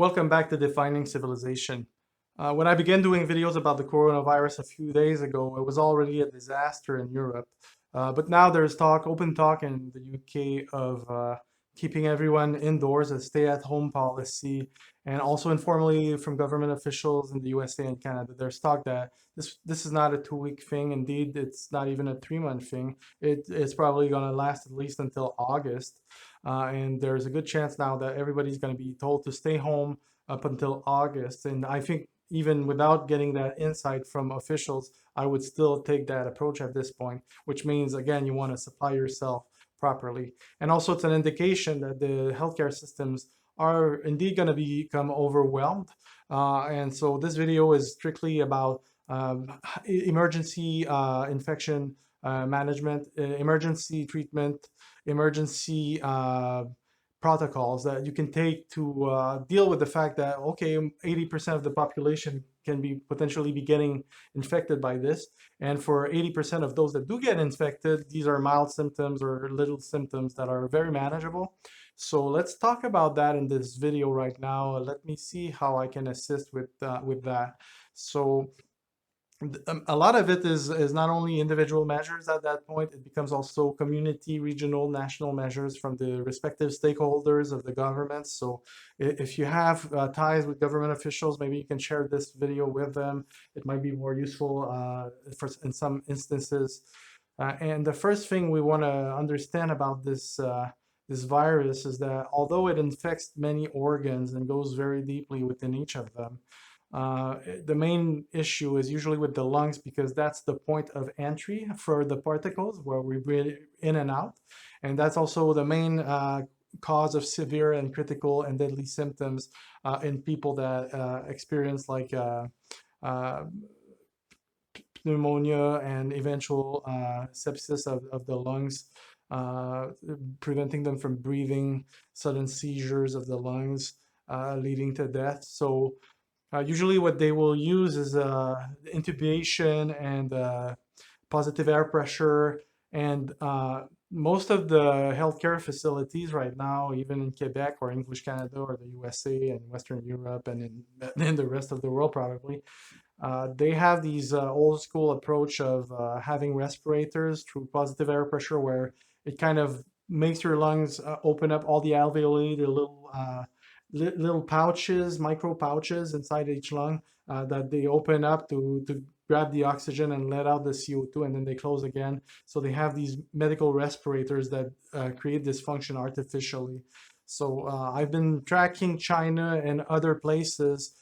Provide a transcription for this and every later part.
Welcome back to Defining Civilization. When I began doing videos about the coronavirus a few days ago, it was already a disaster in Europe. But now there's open talk in the UK of keeping everyone indoors, a stay-at-home policy, and also informally from government officials in the USA and Canada. There's talk that this is not a 2-week thing. Indeed, it's not even a 3-month thing. It's probably going to last at least until August. And there's a good chance now that everybody's going to be told to stay home up until August. And I think even without getting that insight from officials, I would still take that approach at this point, which means, again, you want to supply yourself properly. And also, it's an indication that the healthcare systems are indeed going to become overwhelmed. And so, this video is strictly about emergency infection management, emergency treatment, emergency protocols that you can take to deal with the fact that, okay, 80% of the population can be potentially be getting infected by this. And for 80% of those that do get infected, these are mild symptoms or little symptoms that are very manageable. So let's talk about that in this video right now. Let me see how I can assist with that. So a lot of it is not only individual measures at that point, it becomes also community, regional, national measures from the respective stakeholders of the government. So if you have ties with government officials, maybe you can share this video with them. It might be more useful in some instances. And the first thing we want to understand about this virus is that although it infects many organs and goes very deeply within each of them, the main issue is usually with the lungs because that's the point of entry for the particles where we breathe in and out. And that's also the main cause of severe and critical and deadly symptoms in people that experience like pneumonia and eventual sepsis of the lungs, preventing them from breathing, sudden seizures of the lungs, leading to death. So usually what they will use is intubation and positive air pressure. And most of the healthcare facilities right now, even in Quebec or English Canada or the USA and Western Europe and in the rest of the world probably, they have these old school approach of having respirators through positive air pressure where it kind of makes your lungs open up all the alveoli, the little pouches, micro pouches inside each lung that they open up to grab the oxygen and let out the CO2, and then they close again. So they have these medical respirators that create this function artificially. So I've been tracking China and other places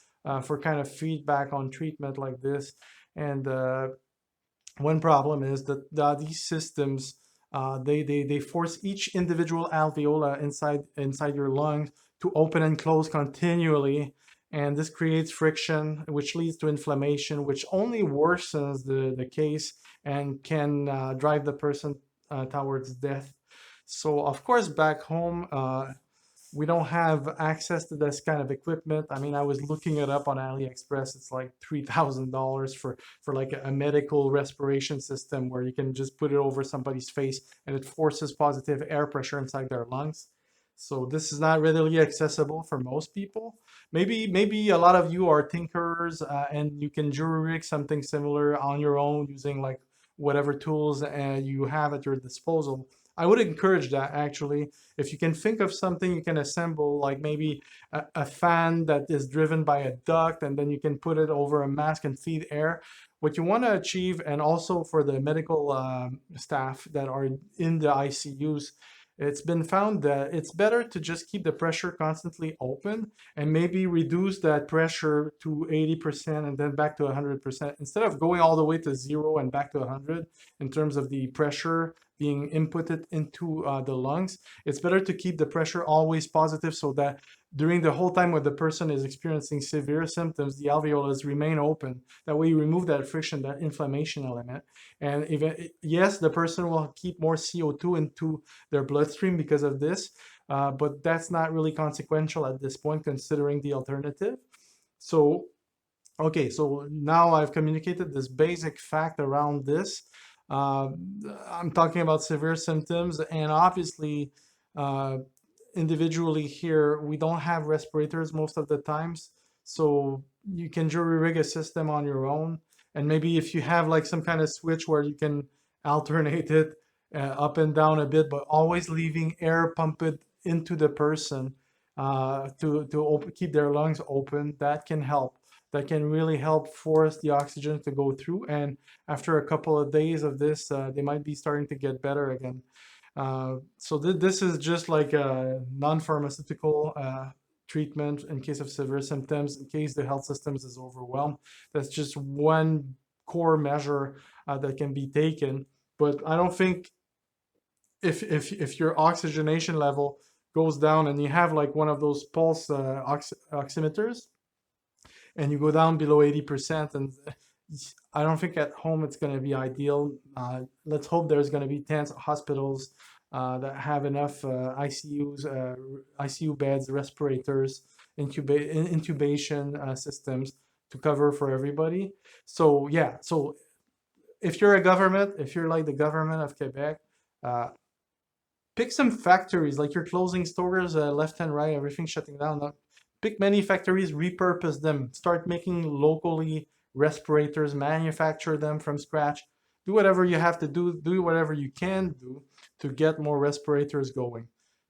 for kind of feedback on treatment like this. And one problem is that these systems they force each individual alveola inside your lungs to open and close continually, and this creates friction, which leads to inflammation, which only worsens the case and can drive the person towards death. So, of course, back home, we don't have access to this kind of equipment. I mean, I was looking it up on AliExpress. It's like $3,000 for like a medical respiration system where you can just put it over somebody's face and it forces positive air pressure inside their lungs. So this is not readily accessible for most people. Maybe a lot of you are tinkerers and you can jury rig something similar on your own using like whatever tools you have at your disposal. I would encourage that actually. If you can think of something you can assemble, like maybe a fan that is driven by a duct, and then you can put it over a mask and feed air. What you want to achieve, and also for the medical staff that are in the ICUs, it's been found that it's better to just keep the pressure constantly open and maybe reduce that pressure to 80% and then back to 100% instead of going all the way to 0 and back to 100 in terms of the pressure being inputted into the lungs. It's better to keep the pressure always positive so that during the whole time when the person is experiencing severe symptoms, the alveolus remain open. That way you remove that friction, that inflammation element. And even, yes, the person will keep more CO2 into their bloodstream because of this, but that's not really consequential at this point considering the alternative. So, okay, so now I've communicated this basic fact around this. I'm talking about severe symptoms, and obviously, uh, individually here, we don't have respirators most of the times. So you can jury rig a system on your own. And maybe if you have like some kind of switch where you can alternate it up and down a bit, but always leaving air pumped into the person to keep their lungs open, that can help. That can really help force the oxygen to go through. And after a couple of days of this, they might be starting to get better again. So this is just like a non-pharmaceutical treatment in case of severe symptoms, in case the health systems is overwhelmed. That's just one core measure that can be taken. But I don't think if your oxygenation level goes down and you have like one of those pulse oximeters and you go down below 80%, and I don't think at home it's going to be ideal. Let's hope there's going to be 10 hospitals that have enough ICU beds, respirators, intubation systems to cover for everybody. So yeah, so if you're a government, if you're like the government of Quebec, uh, pick some factories, like you're closing stores left and right, everything shutting down. Pick many factories, repurpose them, start making locally respirators, manufacture them from scratch. Do whatever you have to do whatever you can do to get more respirators going.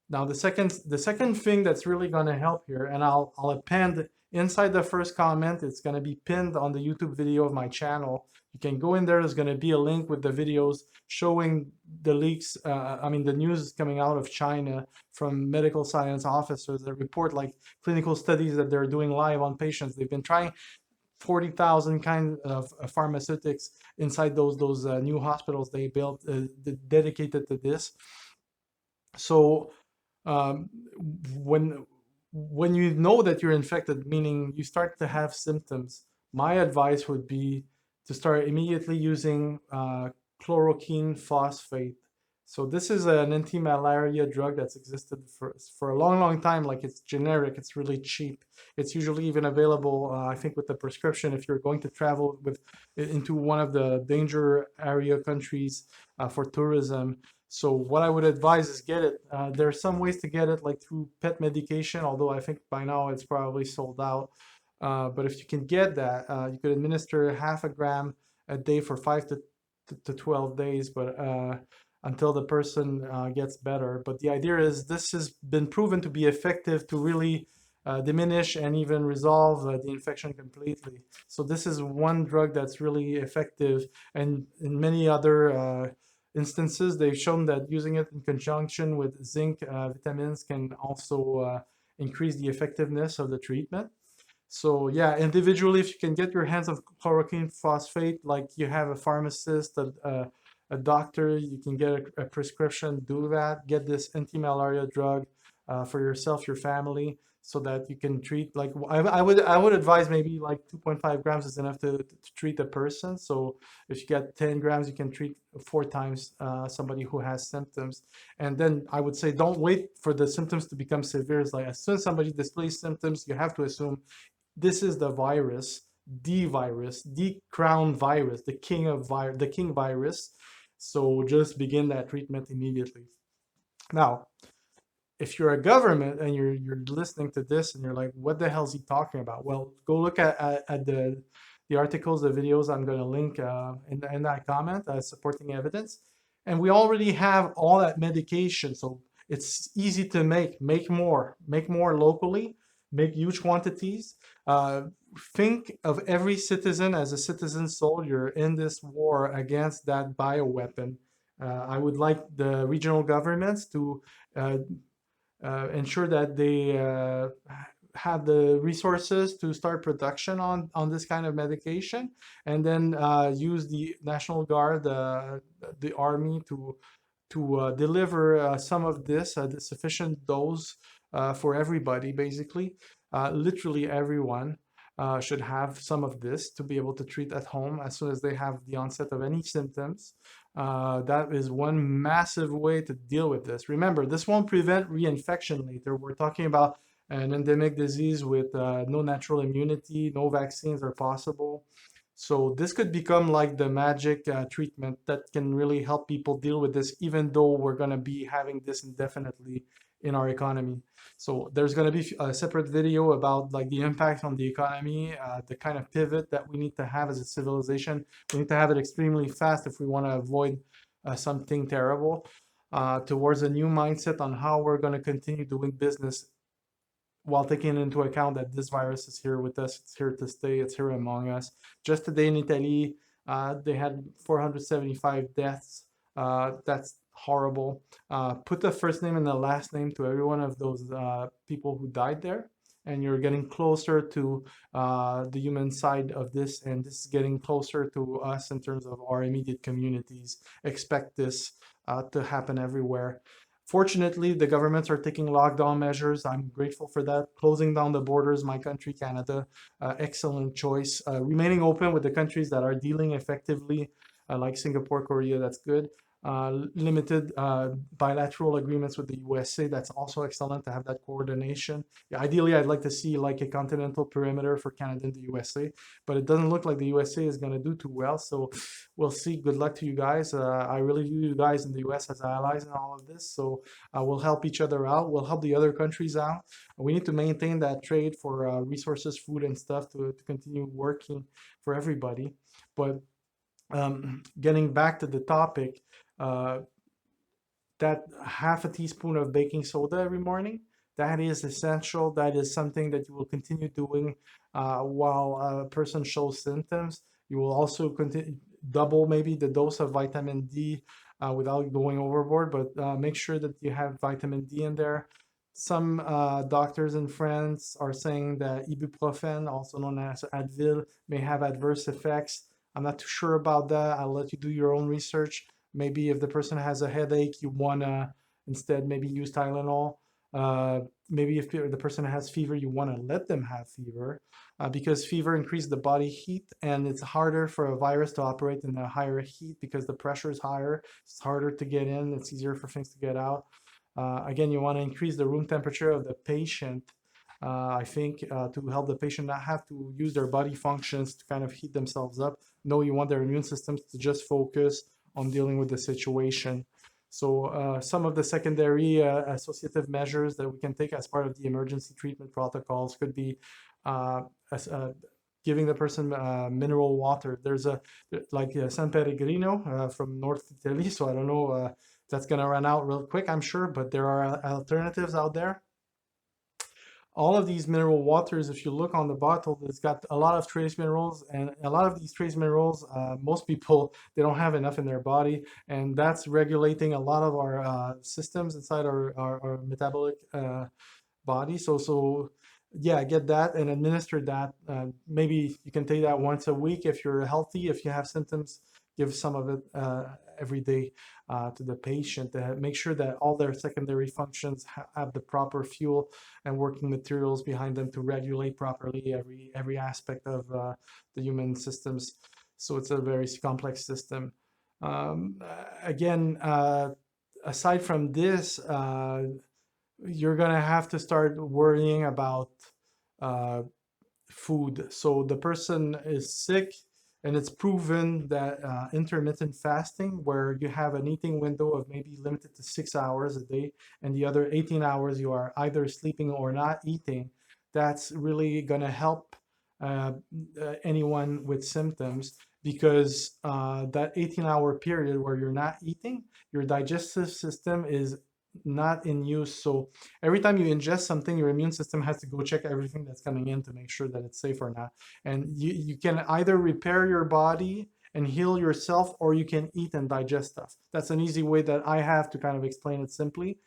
Now the second thing that's really going to help here, and I'll append inside the first comment, it's going to be pinned on the YouTube video of my channel. You can go in there. There's going to be a link with the videos showing the leaks. I mean, the news coming out of China from medical science officers that report like clinical studies that they're doing live on patients. They've been trying 40,000 kind of pharmaceutics inside those new hospitals they built dedicated to this. So um, when you know that you're infected, meaning you start to have symptoms, my advice would be to start immediately using chloroquine phosphate. So this is an anti-malaria drug that's existed for a long, long time. Like, it's generic, it's really cheap. It's usually even available, I think, with the prescription if you're going to travel into one of the danger area countries for tourism. So what I would advise is get it. There are some ways to get it, like through pet medication, although I think by now it's probably sold out. But if you can get that, you could administer half a gram a day for 5 to 12 days, but until the person gets better. But the idea is this has been proven to be effective to really diminish and even resolve the infection completely. So this is one drug that's really effective, and in many other instances, they've shown that using it in conjunction with zinc vitamins can also increase the effectiveness of the treatment. So yeah, individually, if you can get your hands on chloroquine phosphate, like you have a pharmacist, a doctor, you can get a prescription, do that. Get this anti-malaria drug for yourself, your family, so that you can treat, like, I would advise maybe like 2.5 grams is enough to treat a person. So if you get 10 grams, you can treat 4 times somebody who has symptoms. And then I would say don't wait for the symptoms to become severe. It's like as soon as somebody displays symptoms, you have to assume this is the virus, the crown virus, the king virus. So just begin that treatment immediately. Now, if you're a government and you're listening to this and you're like, what the hell is he talking about? Well, go look at the articles, the videos I'm going to link in that comment, supporting evidence. And we already have all that medication, so it's easy to make more locally, make huge quantities. Think of every citizen as a citizen soldier in this war against that bioweapon. I would like the regional governments to ensure that they have the resources to start production on this kind of medication, and then use the National Guard, the army, to deliver some of this, the sufficient dose for everybody, basically. Literally everyone should have some of this to be able to treat at home as soon as they have the onset of any symptoms. That is one massive way to deal with this. Remember, this won't prevent reinfection later. We're talking about an endemic disease with no natural immunity, no vaccines are possible. So this could become like the magic treatment that can really help people deal with this, even though we're going to be having this indefinitely in our economy. So there's going to be a separate video about like the impact on the economy, the kind of pivot that we need to have as a civilization. We need to have it extremely fast if we want to avoid something terrible, towards a new mindset on how we're going to continue doing business while taking into account that this virus is here with us, it's here to stay, it's here among us. Just today in Italy, they had 475 deaths. That's horrible. Put the first name and the last name to every one of those people who died there, and you're getting closer to the human side of this, and this is getting closer to us in terms of our immediate communities. Expect this to happen everywhere. Fortunately, the governments are taking lockdown measures. I'm grateful for that. Closing down the borders, my country, Canada, excellent choice. Remaining open with the countries that are dealing effectively, like Singapore, Korea, that's good. Limited bilateral agreements with the USA, that's also excellent to have that coordination. Yeah, ideally, I'd like to see like a continental perimeter for Canada and the USA, but it doesn't look like the USA is going to do too well. So we'll see. Good luck to you guys. I really view you guys in the US as allies in all of this. So we'll help each other out. We'll help the other countries out. We need to maintain that trade for resources, food, and stuff to continue working for everybody. But getting back to the topic, uh, that half a teaspoon of baking soda every morning, that is essential. That is something that you will continue doing while a person shows symptoms. You will also continue double maybe the dose of vitamin D without going overboard, but make sure that you have vitamin D in there. Some doctors in France are saying that ibuprofen, also known as Advil, may have adverse effects. I'm not too sure about that. I'll let you do your own research. Maybe if the person has a headache, you wanna instead maybe use Tylenol. Maybe if the person has fever, you want to let them have fever, because fever increases the body heat, and it's harder for a virus to operate in a higher heat because the pressure is higher. It's harder to get in. It's easier for things to get out. Again, you want to increase the room temperature of the patient. I think to help the patient not have to use their body functions to kind of heat themselves up. No, you want their immune systems to just focus on dealing with the situation. So some of the secondary associative measures that we can take as part of the emergency treatment protocols could be giving the person mineral water. There's like San Pellegrino from North Italy, so I don't know, that's gonna run out real quick, I'm sure, but there are alternatives out there. All of these mineral waters, if you look on the bottle, it's got a lot of trace minerals, and a lot of these trace minerals, most people, they don't have enough in their body, and that's regulating a lot of our systems inside our metabolic body. So yeah, get that and administer that. Maybe you can take that once a week if you're healthy. If you have symptoms, give some of it every day to the patient to make sure that all their secondary functions have the proper fuel and working materials behind them to regulate properly every aspect of the human systems. So it's a very complex system. Again, aside from this, you're gonna have to start worrying about food. So the person is sick, and it's proven that intermittent fasting, where you have an eating window of maybe limited to 6 hours a day, and the other 18 hours you are either sleeping or not eating, that's really gonna help anyone with symptoms, because that 18-hour period where you're not eating, your digestive system is not in use. So every time you ingest something, your immune system has to go check everything that's coming in to make sure that it's safe or not. And you can either repair your body and heal yourself, or you can eat and digest stuff. That's an easy way that I have to kind of explain it simply.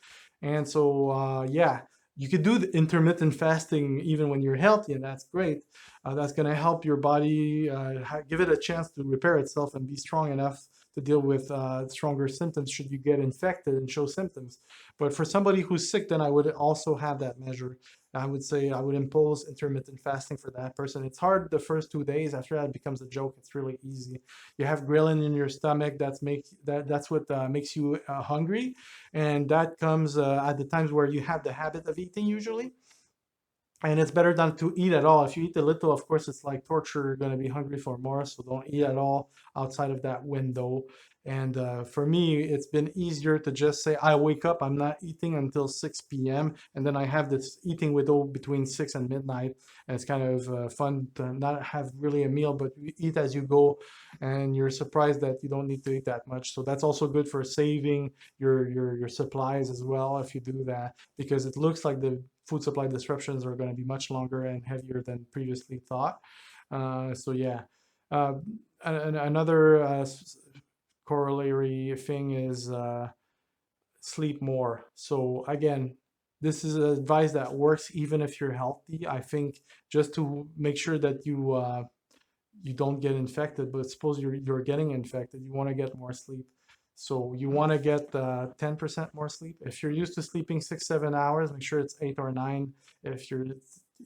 And so, yeah, you could do the intermittent fasting even when you're healthy, and that's great. That's going to help your body give it a chance to repair itself and be strong enough to deal with stronger symptoms should you get infected and show symptoms. But for somebody who's sick, then I would also have that measure. I would say I would impose intermittent fasting for that person. It's hard the first 2 days. After that, it becomes a joke. It's really easy. You have ghrelin in your stomach. That's what makes you hungry, and that comes at the times where you have the habit of eating usually. And it's better than to eat at all. If you eat a little, of course, it's like torture. You're going to be hungry for more, so don't eat at all outside of that window. And for me, it's been easier to just say, I wake up, I'm not eating until 6 p.m. And then I have this eating window between 6 and midnight. And it's kind of fun to not have really a meal, but you eat as you go. And you're surprised that you don't need to eat that much. So that's also good for saving your supplies as well if you do that, because it looks like the food supply disruptions are going to be much longer and heavier than previously thought. So yeah. Uh, Another corollary thing is sleep more. So again, this is advice that works even if you're healthy. I think just to make sure that you don't get infected, but suppose you're getting infected, you want to get more sleep. So you want to get 10% more sleep. If you're used to sleeping 6 7 hours, make sure it's 8 or 9. If you're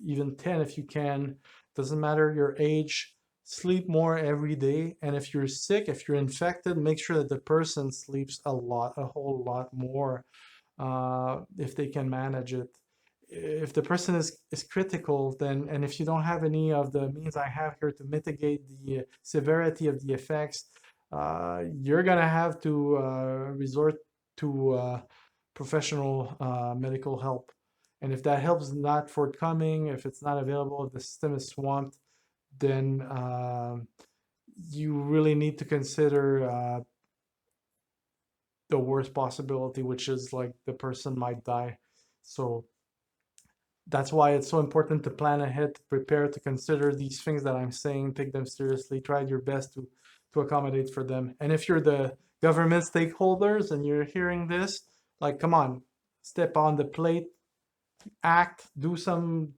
even 10, if you can, doesn't matter your age, sleep more every day. And if you're sick, if you're infected, make sure that the person sleeps a whole lot more, if they can manage it. If the person is critical, then, and if you don't have any of the means I have here to mitigate the severity of the effects, you're gonna have to resort to professional medical help. And if that help is not forthcoming, if it's not available, if the system is swamped, then you really need to consider the worst possibility, which is like the person might die. So that's why it's so important to plan ahead, to prepare, to consider these things that I'm saying, take them seriously, try your best to accommodate for them. And if you're the government stakeholders and you're hearing this, like, come on, step on the plate, act, do some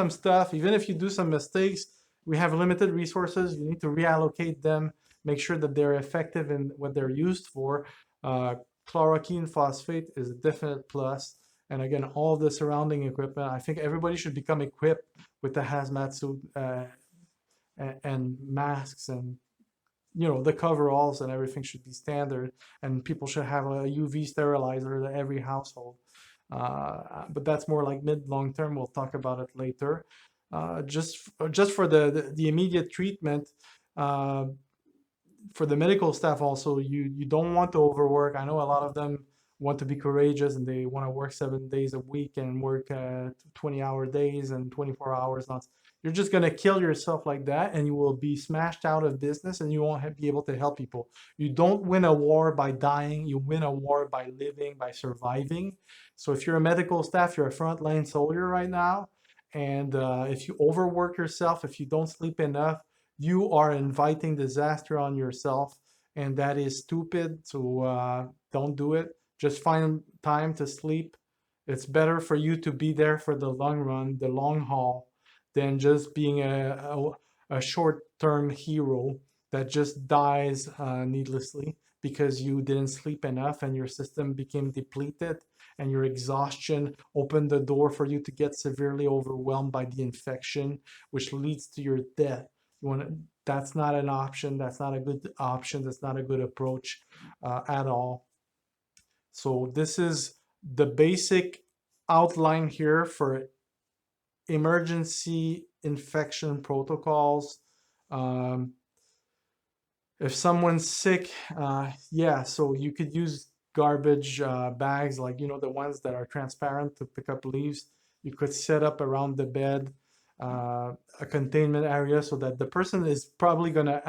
stuff. Even if you do some mistakes, we have limited resources. You need to reallocate them, make sure that they're effective in what they're used for. Uh, Chloroquine phosphate is a definite plus. And again, all the surrounding equipment. I think everybody should become equipped with the hazmat suit and masks, and the coveralls and everything should be standard. And people should have a UV sterilizer in every household. But that's more like mid long term. We'll talk about it later. Just for the immediate treatment, for the medical staff also, you don't want to overwork. I know a lot of them want to be courageous and they want to work 7 days a week and work 20-hour days and 24 hours. Not, you're just going to kill yourself like that, and you will be smashed out of business and you won't be able to help people. You don't win a war by dying. You win a war by living, by surviving. So if you're a medical staff, you're a frontline soldier right now. And if you overwork yourself, if you don't sleep enough, you are inviting disaster on yourself, and that is stupid. So don't do it. Just find time to sleep. It's better for you to be there for the long run, the long haul, than just being a short-term hero that just dies needlessly because you didn't sleep enough and your system became depleted, and your exhaustion opened the door for you to get severely overwhelmed by the infection, which leads to your death. That's not an option. That's not a good option. That's not a good approach at all. So this is the basic outline here for emergency infection protocols. If someone's sick, yeah, so you could use garbage bags, like, the ones that are transparent to pick up leaves. You could set up around the bed a containment area so that the person is probably going to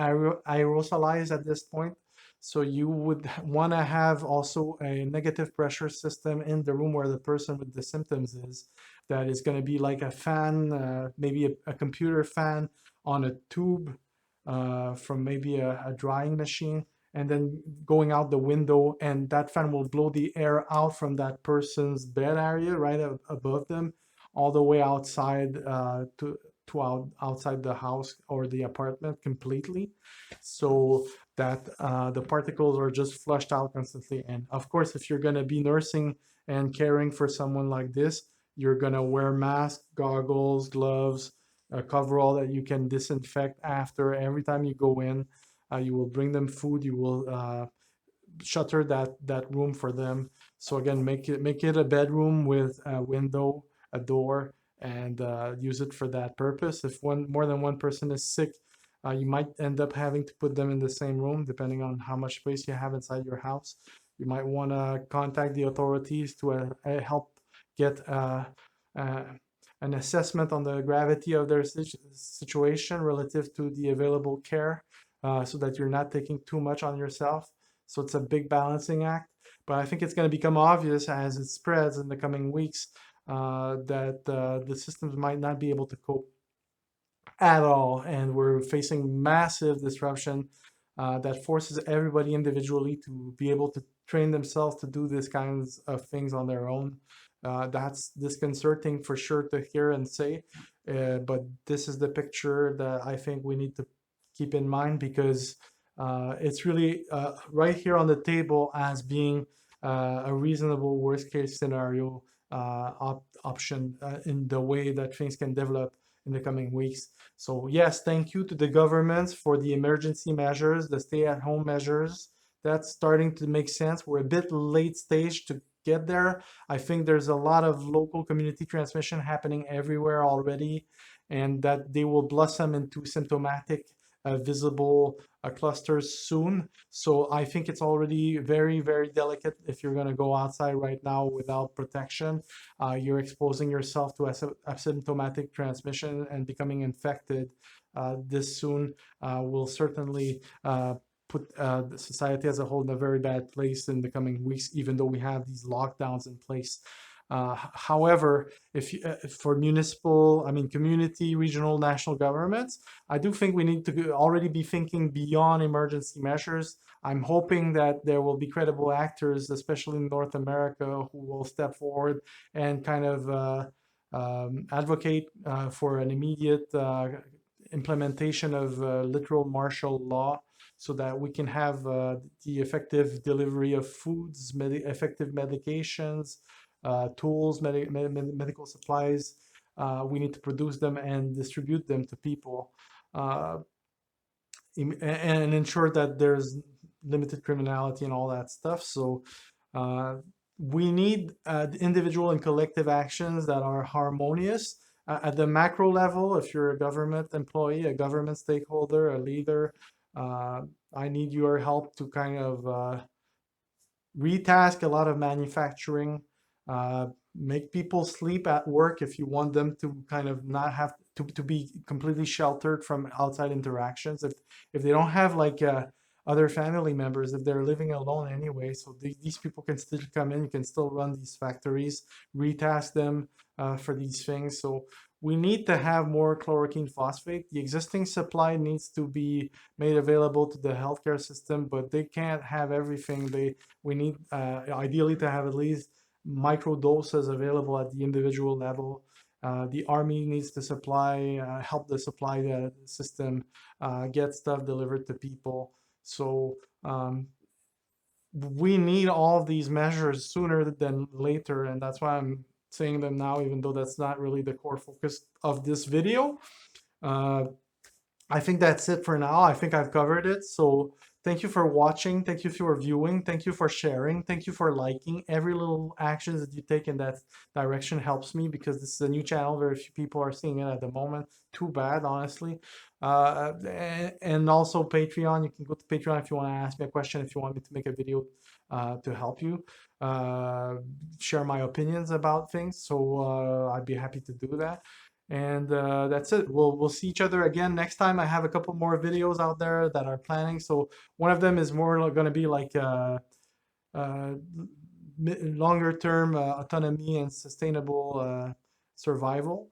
aerosolize at this point. So you would want to have also a negative pressure system in the room where the person with the symptoms is. That is going to be like a fan, maybe a computer fan on a tube from maybe a drying machine, and then going out the window, and that fan will blow the air out from that person's bed area right above them, all the way outside to outside the house or the apartment completely, so that the particles are just flushed out constantly. And of course, if you're going to be nursing and caring for someone like this, you're going to wear masks, goggles, gloves, a coverall that you can disinfect after every time you go in. You will bring them food. You will shutter that room for them. So again, make it a bedroom with a window, a door, and use it for that purpose. If more than one person is sick, You might end up having to put them in the same room, depending on how much space you have inside your house. You might want to contact the authorities to help get uh, an assessment on the gravity of their situation relative to the available care, so that you're not taking too much on yourself. So it's a big balancing act. But I think it's going to become obvious as it spreads in the coming weeks, that the systems might not be able to cope at all, and we're facing massive disruption that forces everybody individually to be able to train themselves to do these kinds of things on their own. That's disconcerting for sure to hear and say, but this is the picture that I think we need to keep in mind, because it's really right here on the table as being a reasonable worst case scenario option in the way that things can develop in the coming weeks. So yes, thank you to the governments for the emergency measures, the stay-at-home measures. That's starting to make sense. We're a bit late stage to get there. I think there's a lot of local community transmission happening everywhere already, and that they will blossom into symptomatic, visible clusters soon. So I think it's already very, very delicate if you're going to go outside right now without protection. You're exposing yourself to asymptomatic transmission, and becoming infected this soon will certainly put the society as a whole in a very bad place in the coming weeks, even though we have these lockdowns in place. However, for municipal, I mean, community, regional, national governments, I do think we need to already be thinking beyond emergency measures. I'm hoping that there will be credible actors, especially in North America, who will step forward and kind of advocate for an immediate implementation of literal martial law, so that we can have the effective delivery of foods, effective medications, tools, medical supplies. We need to produce them and distribute them to people, and ensure that there's limited criminality and all that stuff. So we need individual and collective actions that are harmonious. At the macro level, if you're a government employee, a government stakeholder, a leader, I need your help to kind of retask a lot of manufacturing, make people sleep at work if you want them to kind of not have to be completely sheltered from outside interactions. If they don't have like other family members, if they're living alone anyway, so these people can still come in, you can still run these factories, retask them for these things. So we need to have more chloroquine phosphate. The existing supply needs to be made available to the healthcare system, but they can't have everything. We need ideally to have at least micro doses available at the individual level. The army needs to help the supply system get stuff delivered to people. So we need all these measures sooner than later, and that's why I'm saying them now, even though that's not really the core focus of this video. I think that's it for now. I think I've covered it. So thank you for watching. Thank you for viewing. Thank you for sharing. Thank you for liking. Every little action that you take in that direction helps me, because this is a new channel. Very few people are seeing it at the moment. Too bad, honestly. And also Patreon. You can go to Patreon if you want to ask me a question, if you want me to make a video to help you share my opinions about things. So I'd be happy to do that. And that's it. We'll see each other again next time. I have a couple more videos out there that are planning. So one of them is more going to be like longer term autonomy and sustainable survival,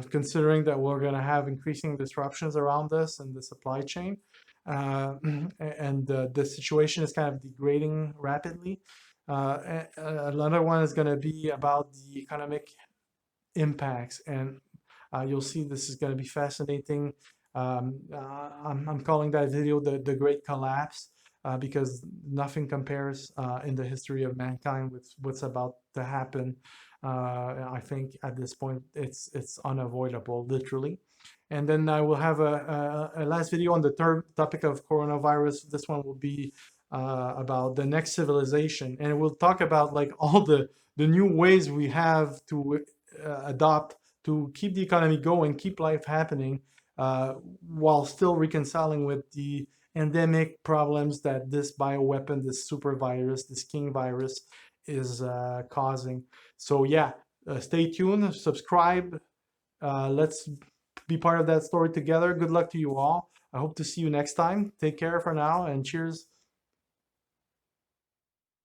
considering that we're going to have increasing disruptions around us and the supply chain. And the situation is kind of degrading rapidly. Another one is going to be about the economic impacts, and you'll see this is going to be fascinating. I'm calling that video the Great Collapse, because nothing compares in the history of mankind with what's about to happen. I think at this point it's unavoidable, literally. And then I will have a last video on the third topic of coronavirus. This one will be about the next civilization, and we'll talk about like all the new ways we have to adopt to keep the economy going, keep life happening, while still reconciling with the endemic problems that this bioweapon, this super virus, this king virus is causing. So yeah, stay tuned, subscribe. Let's be part of that story together. Good luck to you all. I hope to see you next time. Take care for now, and cheers